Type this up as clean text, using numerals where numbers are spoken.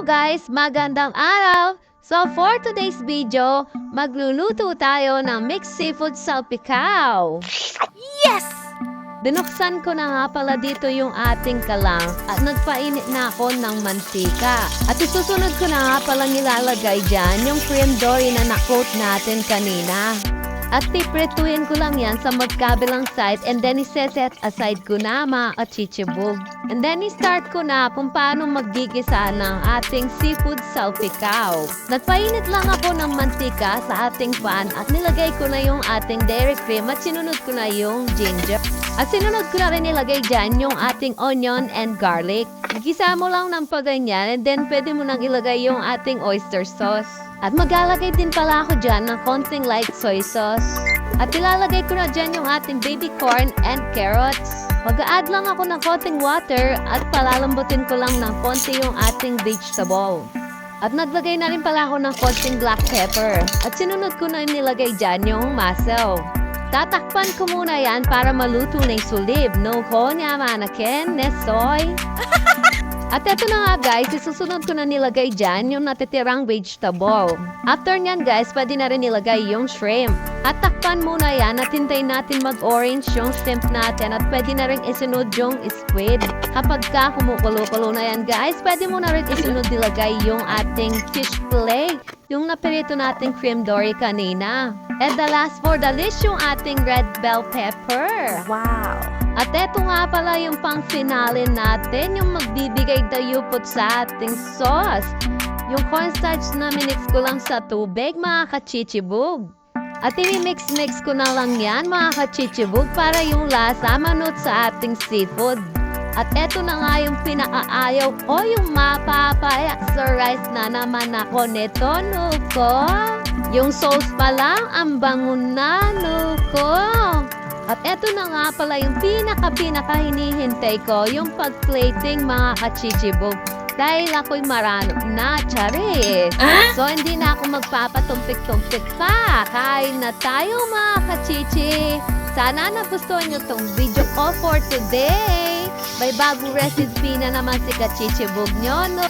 Hello guys! Magandang araw! So for today's video, magluluto tayo ng mixed seafood salpicao. Yes! Binuksan ko na nga pala dito yung ating kalang at nagpainit na ako ng mantika. At isusunod ko na nga palang ilalagay dyan yung cream dory na na-coat natin kanina. At piprituhin ko lang yan sa magkabilang side and then iseset aside ko na mga chichibog. And then i-start ko na kung paano maggigisa ng ating seafood salpicao. Nagpainit lang ako ng mantika sa ating pan at nilagay ko na yung ating dairy cream at sinunod ko na yung ginger. At sinunod ko na rin nilagay dyan yung ating onion and garlic. Gisa mo lang ng paganyan and then pwede mo nang ilagay yung ating oyster sauce. At maglalagay din pala ako dyan ng konting light soy sauce. At ilalagay ko na dyan yung ating baby corn and carrots. Mag-a-add lang ako ng konting water at palalambutin ko lang ng konti yung ating vegetable. At naglagay na rin pala ako ng konting black pepper. At sinunod ko na nilagay dyan yung mussel. Tatakpan ko muna yan para maluto ng sulib. No ko niya manakin, nesoy. At eto na nga guys, isusunod ko na nilagay dyan yung natitirang vegetable. After nyan guys, pwede na rin nilagay yung shrimp. At takpan muna yan at hintayin natin mag-orange yung shrimp natin at pwede na rin isunod yung squid. Kapag ka kumukulo-kulo na yan guys, pwede mo na rin isunod nilagay yung ating fish fillet. Yung napirito nating cream dory kanina. And the last for the list, yung ating red bell pepper. Wow! At eto nga pala yung pang-finale natin, yung magbibigay dayupot sa ating sauce. Yung cornstarch na minix ko lang sa tubig, mga kachichibog. At i-mix-mix ko na lang yan, mga kachichibog, para yung lasa manot sa ating seafood. At eto na nga yung pinakaayaw ko, yung mapapa-exercise na naman ako nito, nuko. Yung sauce pa lang, ang bango na, nuko. At eto na nga pala yung pinaka hinihintay ko, yung pag-plating mga kachichibog. Dahil ako'y marano na, charis. So, hindi na ako magpapatumpik-tumpik pa. Kain na tayo mga kachichi. Sana nagustuhan nyo tong video ko for today. May bagong recipe na naman si kachichibog nyo, no?